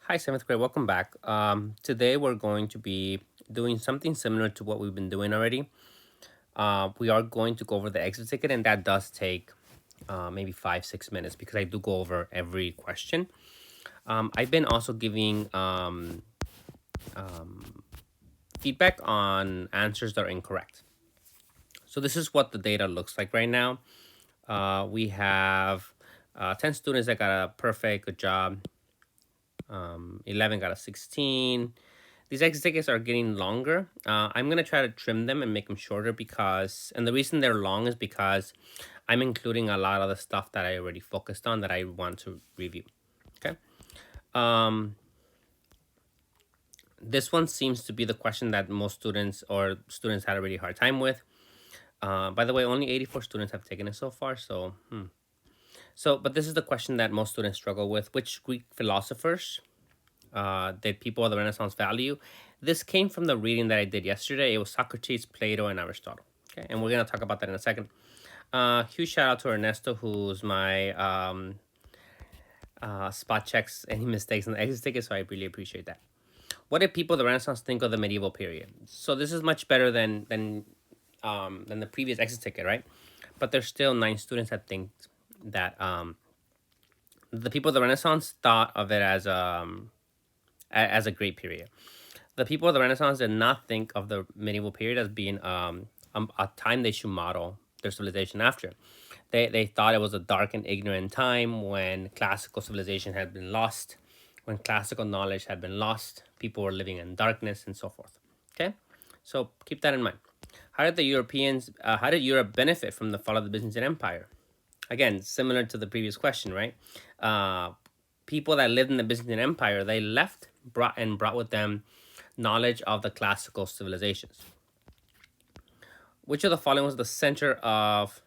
Hi, 7th grade. Welcome back. Today we're going to be doing something similar to what we've been doing already. We are going to go over the exit ticket, and that does take maybe 5, 6 minutes because I do go over every question. I've been also giving feedback on answers that are incorrect. So this is what the data looks like right now. We have 10 students that got a perfect, good job. 11 got a 16. These exit tickets are getting longer. I'm going to try to trim them and make them shorter and the reason they're long is because I'm including a lot of the stuff that I already focused on that I want to review. Okay. Um, this one seems to be the question that most students had a really hard time with. By the way, only 84 students have taken it so far. But this is the question that most students struggle with. Which Greek philosophers did people of the Renaissance value? This came from the reading that I did yesterday. It was Socrates, Plato, and Aristotle. Okay, and we're gonna talk about that in a second. Huge shout out to Ernesto, who's my spot checks any mistakes on the exit ticket, so I really appreciate that. What did people of the Renaissance think of the medieval period? So this is much better than the previous exit ticket, right? But there's still 9 students that think that the people of the Renaissance thought of it as a great period. The people of the Renaissance did not think of the medieval period as being a time they should model their civilization after. They thought it was a dark and ignorant time when classical civilization had been lost, when classical knowledge had been lost, people were living in darkness and so forth. Okay, so keep that in mind. How did Europe benefit from the fall of the Byzantine Empire? Again, similar to the previous question, right? People that lived in the Byzantine Empire, they brought with them knowledge of the classical civilizations. Which of the following was the center of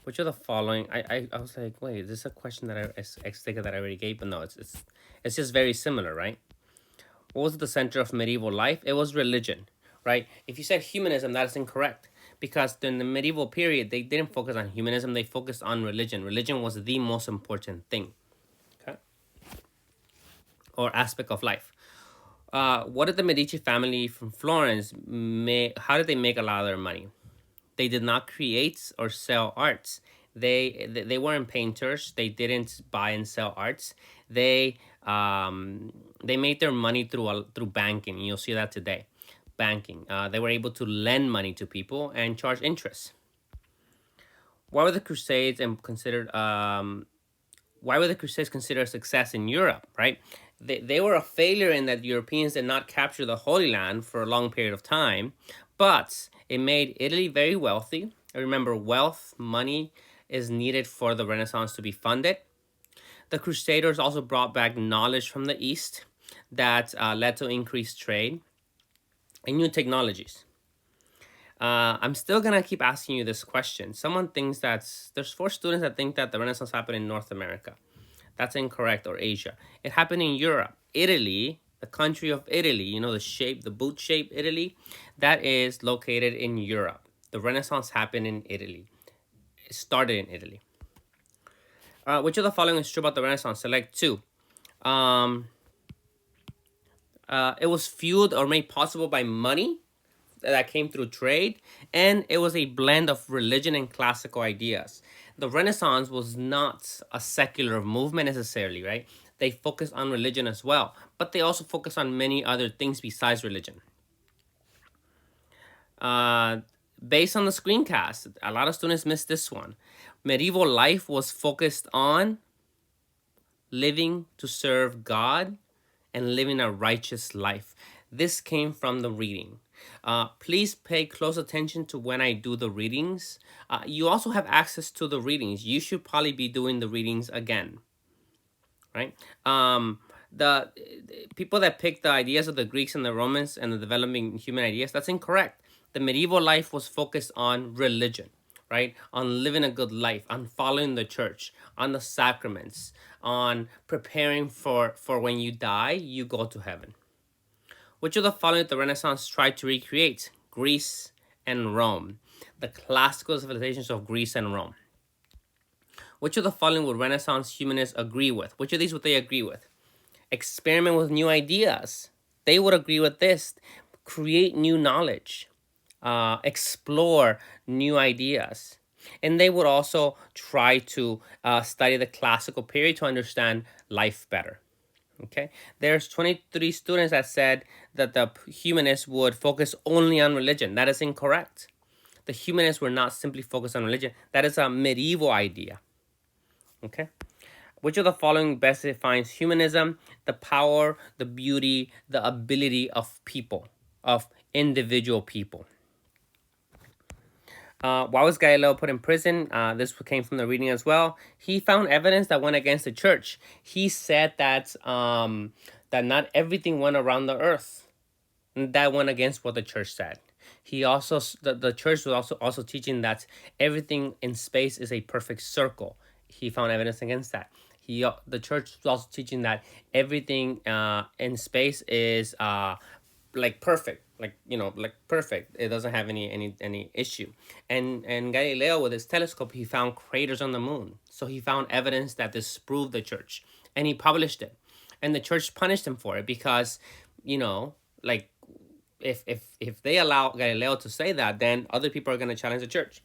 which of the following I was like, wait, is this a question that I think that I already gave? But no, it's just very similar, right? What was the center of medieval life? It was religion, right? If you said humanism, that is incorrect because in the medieval period they didn't focus on humanism, they focused on religion. Religion was the most important thing, okay, or aspect of life. What did the Medici family from Florence make? How did they make a lot of their money? They did not create or sell arts. They weren't painters. They didn't buy and sell arts. They made their money through banking. You'll see that today, banking. They were able to lend money to people and charge interest. Why were the Crusades and considered why were the Crusades considered a success in Europe, right? They were a failure in that Europeans did not capture the Holy Land for a long period of time, but it made Italy very wealthy. Remember, wealth, money is needed for the Renaissance to be funded. The Crusaders also brought back knowledge from the East that led to increased trade and new technologies. I'm still gonna keep asking you this question. Someone thinks there's 4 students that think that the Renaissance happened in North America. That's incorrect, or Asia. It happened in Europe. Italy, the country of Italy, the boot shape Italy, that is located in Europe. The Renaissance happened in Italy. It started in Italy. Which of the following is true about the Renaissance? Select 2. It was fueled or made possible by money that came through trade, and it was a blend of religion and classical ideas. The Renaissance was not a secular movement necessarily, right? They focused on religion as well, but they also focused on many other things besides religion. Based on the screencast, a lot of students missed this one. Medieval life was focused on living to serve God and living a righteous life. This came from the reading. Please pay close attention to when I do the readings. You also have access to the readings. You should probably be doing the readings again, right? The people that pick the ideas of the Greeks and the Romans and the developing human ideas, that's incorrect. The medieval life was focused on religion, right? On living a good life, on following the church, on the sacraments, on preparing for when you die, you go to heaven. Which of the following the Renaissance tried to recreate? Greece and Rome. The classical civilizations of Greece and Rome. Which of the following would Renaissance humanists agree with? Which of these would they agree with? Experiment with new ideas. They would agree with this. Create new knowledge. Explore new ideas. And they would also try to study the classical period to understand life better. Okay, there's 23 students that said that the humanists would focus only on religion. That is incorrect. The humanists were not simply focused on religion. That is a medieval idea. Okay, which of the following best defines humanism? The power, the beauty, the ability of people, of individual people. Why was Galileo put in prison? This came from the reading as well. He found evidence that went against the church. He said that that not everything went around the earth. And that went against what the church said. He also the church was also teaching that everything in space is a perfect circle. He found evidence against that. The church was also teaching that everything in space is like perfect, like perfect. It doesn't have any issue. And Galileo, with his telescope, he found craters on the moon. So he found evidence that disproved the church, and he published it. And the church punished him for it because, like, if they allow Galileo to say that, then other people are going to challenge the church.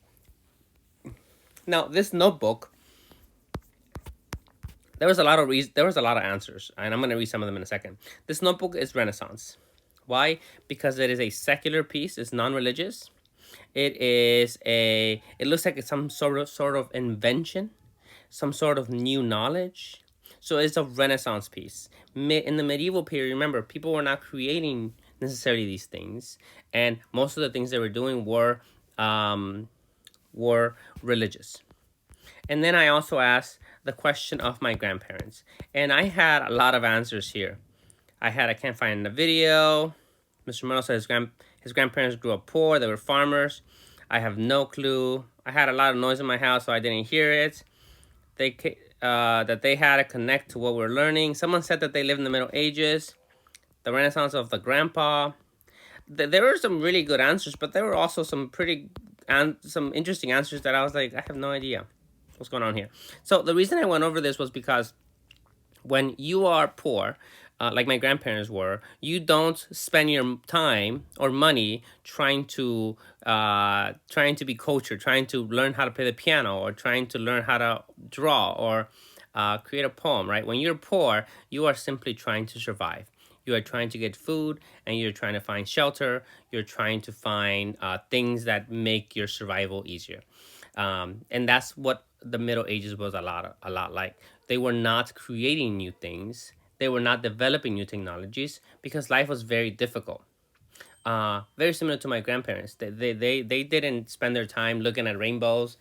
Now, this notebook, there was a lot of answers, and I'm going to read some of them in a second. This notebook is Renaissance. Why? Because it is a secular piece. It's non-religious. It looks like it's some sort of invention, some sort of new knowledge. So it's a Renaissance piece. In the medieval period, remember, people were not creating necessarily these things, and most of the things they were doing were religious. And then I also asked the question of my grandparents, and I had a lot of answers here. I can't find the video. Mr. Murdoch said his grandparents grew up poor. They were farmers. I have no clue. I had a lot of noise in my house, so I didn't hear it. That they had to connect to what we're learning. Someone said that they lived in the Middle Ages. The Renaissance of the grandpa. There were some really good answers, but there were also some interesting answers that I was like, I have no idea what's going on here. So the reason I went over this was because when you are poor, like my grandparents were, you don't spend your time or money trying to be cultured, trying to learn how to play the piano, or trying to learn how to draw or create a poem, right? When you're poor, you are simply trying to survive. You are trying to get food, and you're trying to find shelter. You're trying to find things that make your survival easier. And that's what the Middle Ages was a lot like. They were not creating new things. They were not developing new technologies because life was very difficult. Very similar to my grandparents. They didn't spend their time looking at rainbows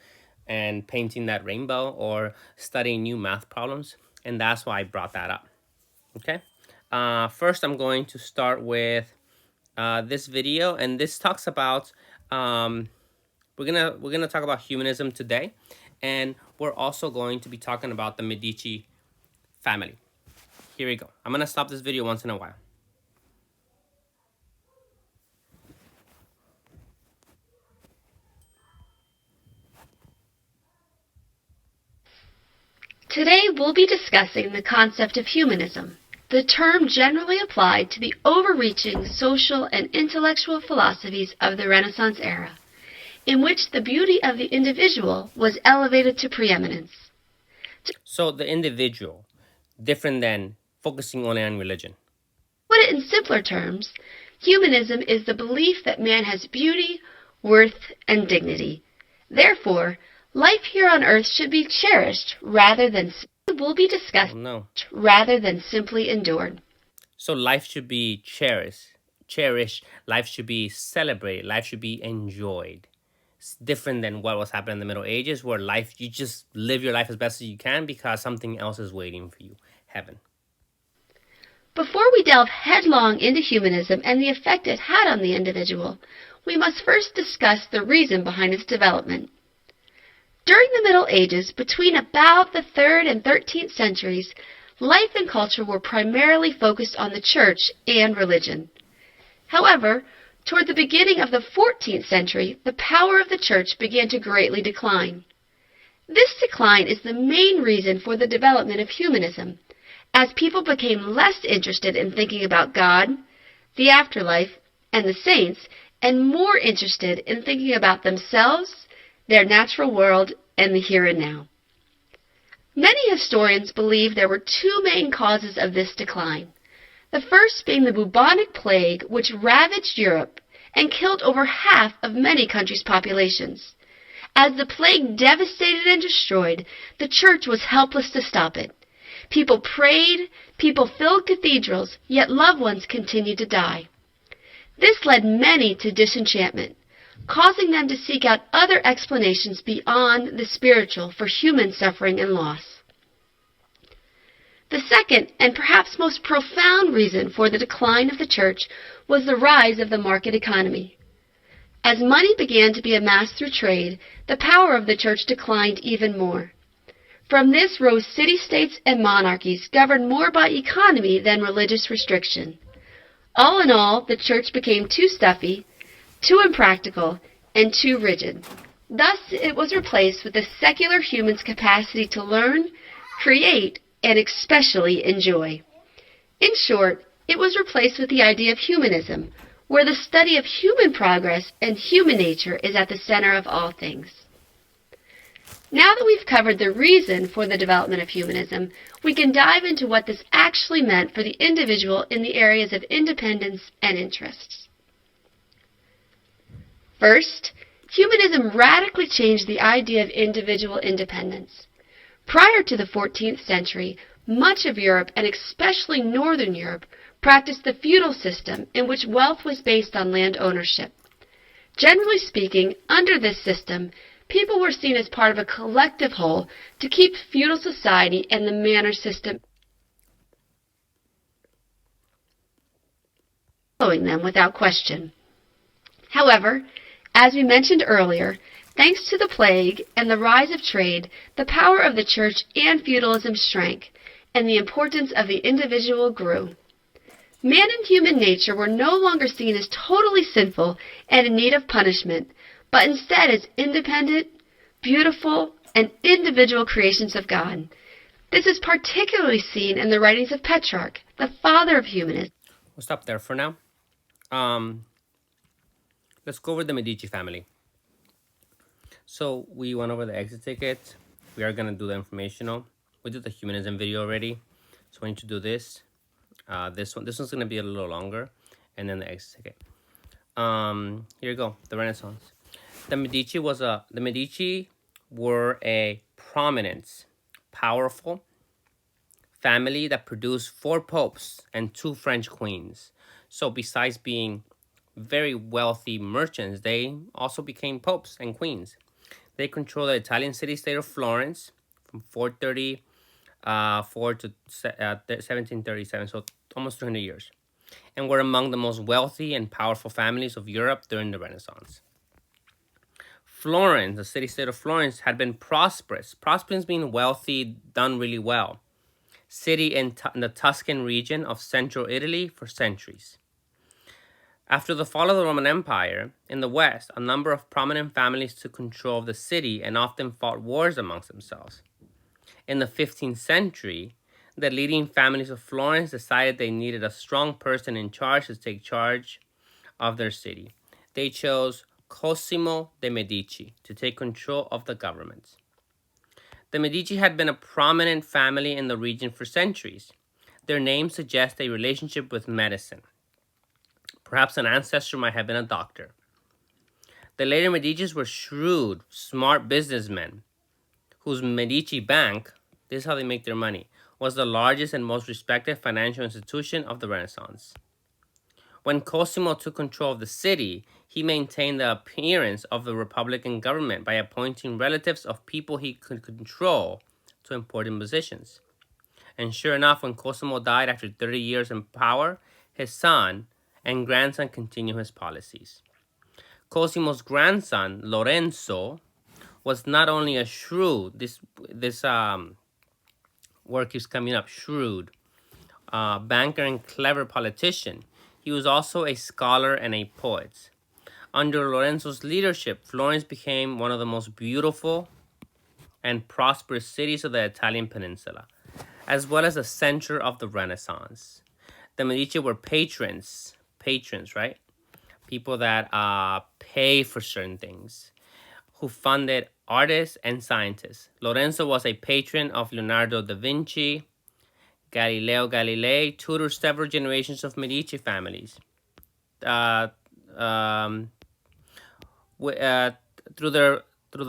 and painting that rainbow or studying new math problems. And that's why I brought that up. Okay. First, I'm going to start with this video, and this talks about we're gonna talk about humanism today, and we're also going to be talking about the Medici family. Here we go. I'm gonna stop this video once in a while. Today we'll be discussing the concept of humanism, the term generally applied to the overreaching social and intellectual philosophies of the Renaissance era, in which the beauty of the individual was elevated to preeminence. So the individual, different than focusing only on religion. To put it in simpler terms, humanism is the belief that man has beauty, worth, and dignity. Therefore, life here on earth should be cherished rather than rather than simply endured. So life should be cherished. Life should be celebrated. Life should be enjoyed. It's different than what was happening in the Middle Ages, where you just live your life as best as you can because something else is waiting for you, heaven. Before we delve headlong into humanism and the effect it had on the individual, we must first discuss the reason behind its development. During the Middle Ages, between about the 3rd and 13th centuries, life and culture were primarily focused on the church and religion. However, toward the beginning of the 14th century, the power of the church began to greatly decline. This decline is the main reason for the development of humanism, as people became less interested in thinking about God, the afterlife, and the saints, and more interested in thinking about themselves, their natural world, and the here and now. Many historians believe there were two main causes of this decline. The first being the Bubonic Plague, which ravaged Europe and killed over half of many countries' populations. As the plague devastated and destroyed, the church was helpless to stop it. People prayed, people filled cathedrals, yet loved ones continued to die. This led many to disenchantment, causing them to seek out other explanations beyond the spiritual for human suffering and loss. The second, and perhaps most profound reason for the decline of the church was the rise of the market economy. As money began to be amassed through trade, the power of the church declined even more. From this rose city-states and monarchies governed more by economy than religious restriction. All in all, the church became too stuffy, too impractical, and too rigid. Thus, it was replaced with the secular human's capacity to learn, create, and especially enjoy. In short, it was replaced with the idea of humanism, where the study of human progress and human nature is at the center of all things. Now that we've covered the reason for the development of humanism, we can dive into what this actually meant for the individual in the areas of independence and interests. First, humanism radically changed the idea of individual independence. Prior to the 14th century, much of Europe, and especially Northern Europe, practiced the feudal system in which wealth was based on land ownership. Generally speaking, under this system, people were seen as part of a collective whole to keep feudal society and the manor system following them without question. However, as we mentioned earlier, thanks to the plague and the rise of trade, the power of the church and feudalism shrank, and the importance of the individual grew. Man and human nature were no longer seen as totally sinful and in need of punishment, but instead as independent, beautiful, and individual creations of God. This is particularly seen in the writings of Petrarch, the father of humanism. We'll stop there for now. Let's go over the Medici family. So we went over the exit ticket. We are going to do the informational. We did the humanism video already. So I need to do this. This one's going to be a little longer. And then the exit ticket. Here you go. The Renaissance. The Medici were a prominent, powerful family that produced 4 popes and 2 French queens. So besides being very wealthy merchants, they also became popes and queens. They controlled the Italian city-state of Florence from 434 to 1737, so almost 300 years, and were among the most wealthy and powerful families of Europe during the Renaissance. Florence, the city-state of Florence, had been prosperous. Prosperous means wealthy, done really well. City in the Tuscan region of central Italy for centuries. After the fall of the Roman Empire, in the West, a number of prominent families took control of the city and often fought wars amongst themselves. In the 15th century, the leading families of Florence decided they needed a strong person in charge to take charge of their city. They chose Cosimo De Medici to take control of the government. The Medici had been a prominent family in the region for centuries. Their name suggests a relationship with medicine. Perhaps an ancestor might have been a doctor. The later Medicis were shrewd, smart businessmen whose Medici Bank, this is how they make their money, was the largest and most respected financial institution of the Renaissance. When Cosimo took control of the city, he maintained the appearance of the Republican government by appointing relatives of people he could control to important positions. And sure enough, when Cosimo died after 30 years in power, his son and grandson continued his policies. Cosimo's grandson, Lorenzo, was not only a shrewd, this word keeps coming up, shrewd, banker and clever politician, he was also a scholar and a poet. Under Lorenzo's leadership, Florence became one of the most beautiful and prosperous cities of the Italian peninsula, as well as the center of the Renaissance. The Medici were patrons, right? People that pay for certain things, who funded artists and scientists. Lorenzo was a patron of Leonardo da Vinci. Galileo Galilei tutored several generations of Medici families. Through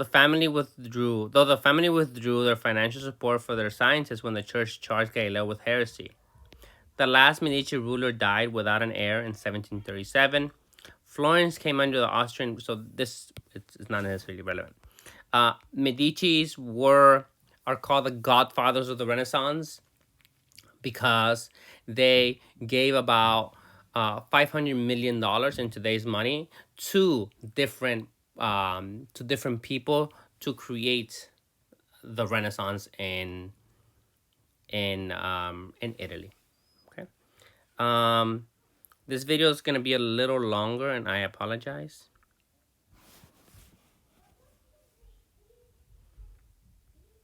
the family withdrew, though the family withdrew their financial support for their scientists when the church charged Galileo with heresy. The last Medici ruler died without an heir in 1737. Florence came under the Austrian, so this is not necessarily relevant. Medicis are called the godfathers of the Renaissance because they gave about $500 million in today's money to different people to create the Renaissance in Italy. Okay. This video is gonna be a little longer, and I apologize.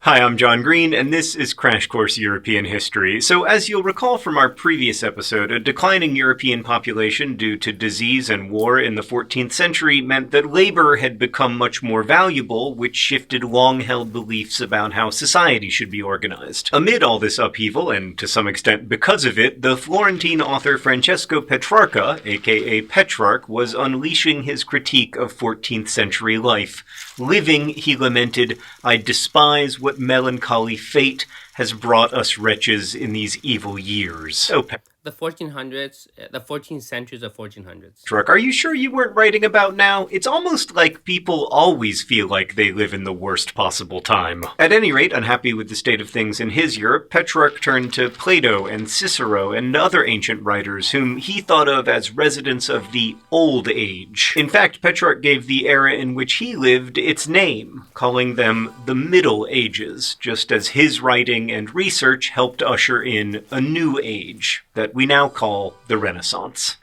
Hi, I'm John Green, and this is Crash Course European History. So as you'll recall from our previous episode, a declining European population due to disease and war in the 14th century meant that labor had become much more valuable, which shifted long-held beliefs about how society should be organized. Amid all this upheaval, and to some extent because of it, the Florentine author Francesco Petrarca, aka Petrarch, was unleashing his critique of 14th century life. Living, he lamented, I despise what melancholy fate has brought us wretches in these evil years. Oh, the 1400s, the 14th centuries of 1400s. Truck, are you sure you weren't writing about now? It's almost like people always feel like they live in the worst possible time. At any rate, unhappy with the state of things in his Europe, Petrarch turned to Plato and Cicero and other ancient writers whom he thought of as residents of the Old Age. In fact, Petrarch gave the era in which he lived its name, calling them the Middle Ages, just as his writing and research helped usher in a new age that we now call the Renaissance.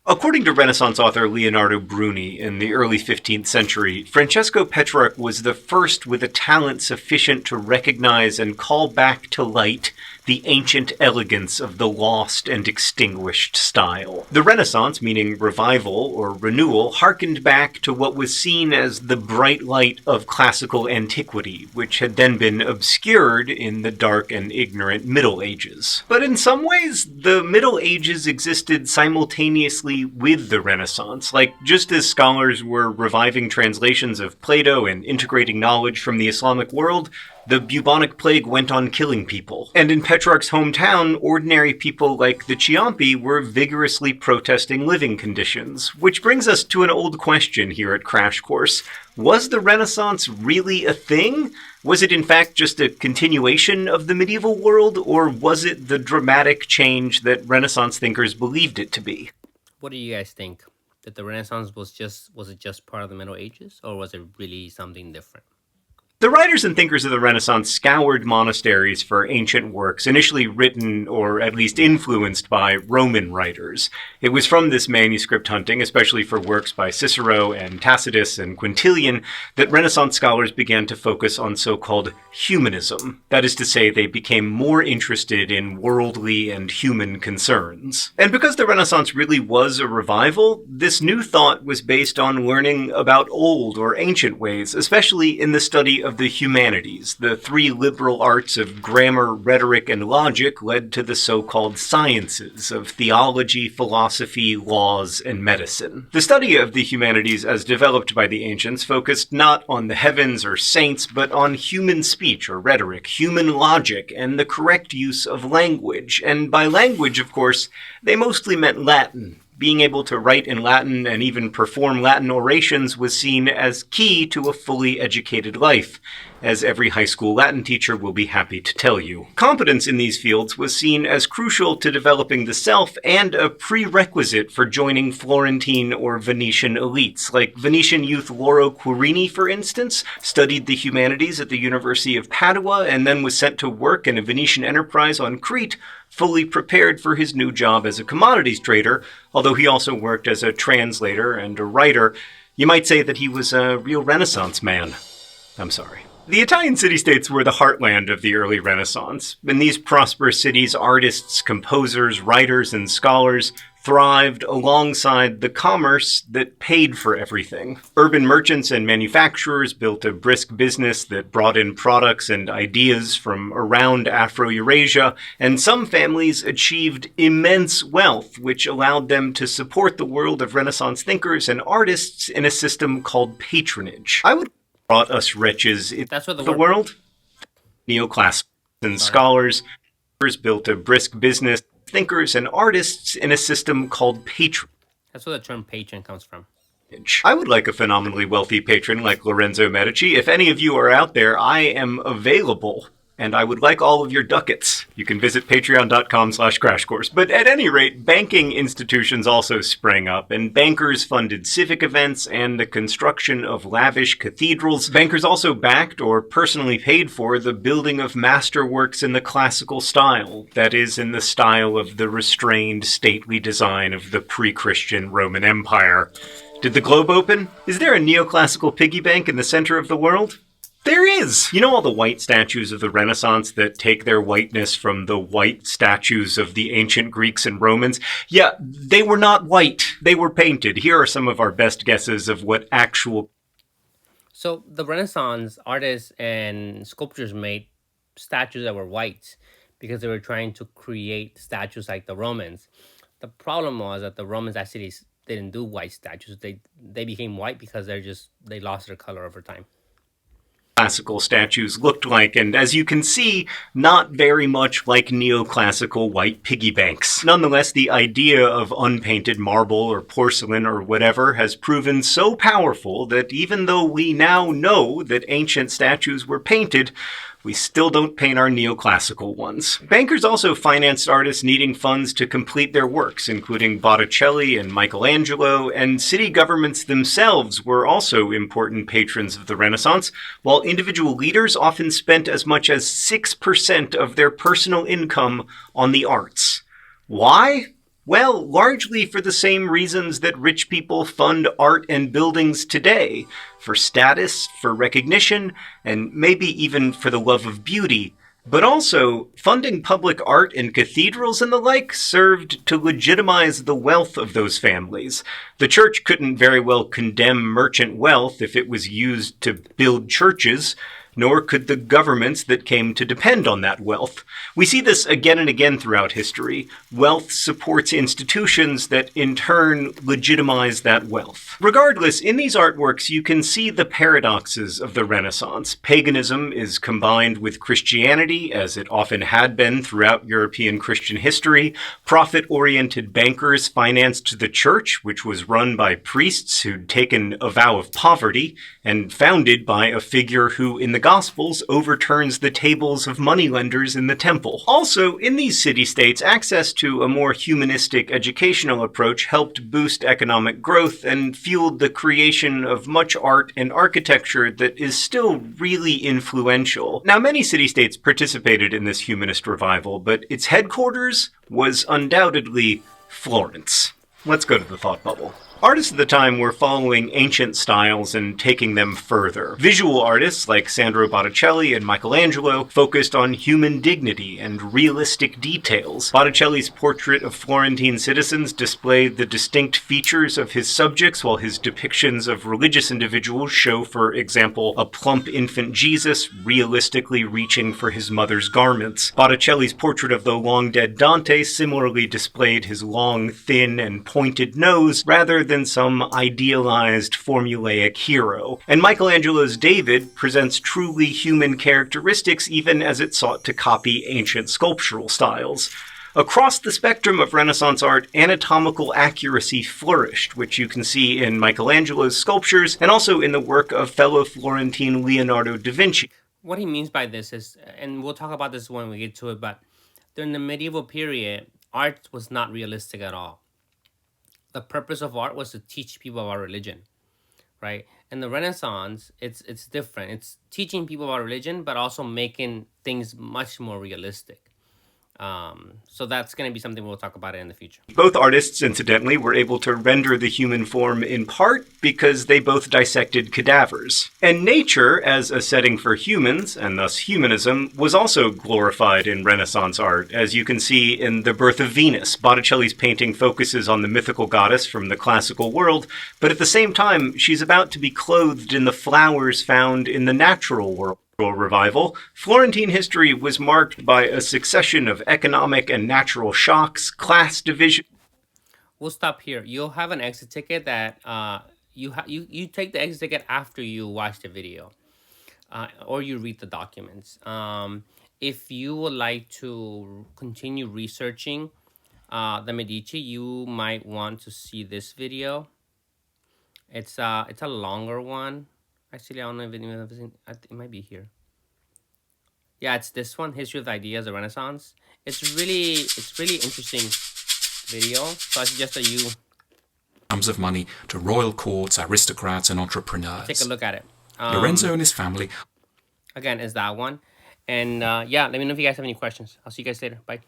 According to Renaissance author Leonardo Bruni, in the early 15th century, Francesco Petrarch was the first with a talent sufficient to recognize and call back to light the ancient elegance of the lost and extinguished style. The Renaissance, meaning revival or renewal, harkened back to what was seen as the bright light of classical antiquity, which had then been obscured in the dark and ignorant Middle Ages. But in some ways, the Middle Ages existed simultaneously with the Renaissance. Like, just as scholars were reviving translations of Plato and integrating knowledge from the Islamic world, the Bubonic Plague went on killing people. And in Petrarch's hometown, ordinary people like the Ciompi were vigorously protesting living conditions. Which brings us to an old question here at Crash Course. Was the Renaissance really a thing? Was it in fact just a continuation of the medieval world, or was it the dramatic change that Renaissance thinkers believed it to be? What do you guys think? That the Renaissance was it just part of the Middle Ages, or was it really something different? The writers and thinkers of the Renaissance scoured monasteries for ancient works, initially written or at least influenced by Roman writers. It was from this manuscript hunting, especially for works by Cicero and Tacitus and Quintilian, that Renaissance scholars began to focus on so-called humanism. That is to say, they became more interested in worldly and human concerns. And because the Renaissance really was a revival, this new thought was based on learning about old or ancient ways, especially in the study of the humanities. The three liberal arts of grammar, rhetoric, and logic led to the so-called sciences of theology, philosophy, laws, and medicine. The study of the humanities as developed by the ancients focused not on the heavens or saints, but on human speech or rhetoric, human logic, and the correct use of language. And by language, of course, they mostly meant Latin. Being able to write in Latin and even perform Latin orations was seen as key to a fully educated life, as every high school Latin teacher will be happy to tell you. Competence in these fields was seen as crucial to developing the self and a prerequisite for joining Florentine or Venetian elites. Like Venetian youth Lauro Quirini, for instance, studied the humanities at the University of Padua and then was sent to work in a Venetian enterprise on Crete, fully prepared for his new job as a commodities trader, although he also worked as a translator and a writer. You might say that he was a real Renaissance man. I'm sorry. The Italian city-states were the heartland of the early Renaissance. In these prosperous cities, artists, composers, writers, and scholars thrived alongside the commerce that paid for everything. Urban merchants and manufacturers built a brisk business that brought in products and ideas from around Afro-Eurasia, and some families achieved immense wealth, which allowed them to support the world of Renaissance thinkers and artists in a system called patronage. I would brought us wretches in That's what the world. Neoclassicals and scholars built a brisk business, thinkers and artists in a system called patronage. That's where the term patron comes from. I would like a phenomenally wealthy patron like Lorenzo Medici. If any of you are out there, I am available. And I would like all of your ducats. You can visit patreon.com/crashcourse. But at any rate, banking institutions also sprang up, and bankers funded civic events and the construction of lavish cathedrals. Bankers also backed or personally paid for the building of masterworks in the classical style, that is, in the style of the restrained, stately design of the pre-Christian Roman Empire. Did the globe open? Is there a neoclassical piggy bank in the center of the world? There is! You know all the white statues of the Renaissance that take their whiteness from the white statues of the ancient Greeks and Romans? Yeah, they were not white. They were painted. Here are some of our best guesses of what actual... So the Renaissance artists and sculptors made statues that were white because they were trying to create statues like the Romans. The problem was that the Romans actually didn't do white statues. They became white because they lost their color over time. Classical statues looked like, and as you can see, not very much like neoclassical white piggy banks. Nonetheless, the idea of unpainted marble or porcelain or whatever has proven so powerful that even though we now know that ancient statues were painted, we still don't paint our neoclassical ones. Bankers also financed artists needing funds to complete their works, including Botticelli and Michelangelo, and city governments themselves were also important patrons of the Renaissance, while individual leaders often spent as much as 6% of their personal income on the arts. Why? Well, largely for the same reasons that rich people fund art and buildings today. For status, for recognition, and maybe even for the love of beauty. But also, funding public art and cathedrals and the like served to legitimize the wealth of those families. The church couldn't very well condemn merchant wealth if it was used to build churches, nor could the governments that came to depend on that wealth. We see this again and again throughout history. Wealth supports institutions that in turn legitimize that wealth. Regardless, in these artworks you can see the paradoxes of the Renaissance. Paganism is combined with Christianity, as it often had been throughout European Christian history. Profit-oriented bankers financed the church, which was run by priests who'd taken a vow of poverty, and founded by a figure who, in the Gospels, overturns the tables of moneylenders in the temple. Also, in these city-states, access to a more humanistic educational approach helped boost economic growth and fueled the creation of much art and architecture that is still really influential. Now, many city-states participated in this humanist revival, but its headquarters was undoubtedly Florence. Let's go to the thought bubble. Artists of the time were following ancient styles and taking them further. Visual artists like Sandro Botticelli and Michelangelo focused on human dignity and realistic details. Botticelli's portrait of Florentine citizens displayed the distinct features of his subjects, while his depictions of religious individuals show, for example, a plump infant Jesus realistically reaching for his mother's garments. Botticelli's portrait of the long-dead Dante similarly displayed his long, thin, and pointed nose, rather than some idealized formulaic hero. And Michelangelo's David presents truly human characteristics even as it sought to copy ancient sculptural styles. Across the spectrum of Renaissance art, anatomical accuracy flourished, which you can see in Michelangelo's sculptures and also in the work of fellow Florentine Leonardo da Vinci. What he means by this is, and we'll talk about this when we get to it, but during the medieval period, art was not realistic at all. The purpose of art was to teach people about religion, right? In the Renaissance, it's different. It's teaching people about religion, but also making things much more realistic. So that's going to be something we'll talk about in the future. Both artists, incidentally, were able to render the human form in part because they both dissected cadavers. And nature, as a setting for humans, and thus humanism, was also glorified in Renaissance art. As you can see in The Birth of Venus, Botticelli's painting focuses on the mythical goddess from the classical world, but at the same time, she's about to be clothed in the flowers found in the natural world. Revival, Florentine history was marked by a succession of economic and natural shocks, class division. We'll stop here. You'll have an exit ticket that you take the exit ticket after you watch the video, or you read the documents. If you would like to continue researching the Medici, you might want to see this video. It's a longer one. Actually, I don't know if it might be here. Yeah, it's this one, History of the Ideas of Renaissance. It's really interesting video. So I suggest that you sums of money to royal courts, aristocrats, and entrepreneurs. take a look at it. Lorenzo and his family. Again, is that one. And yeah, let me know if you guys have any questions. I'll see you guys later. Bye.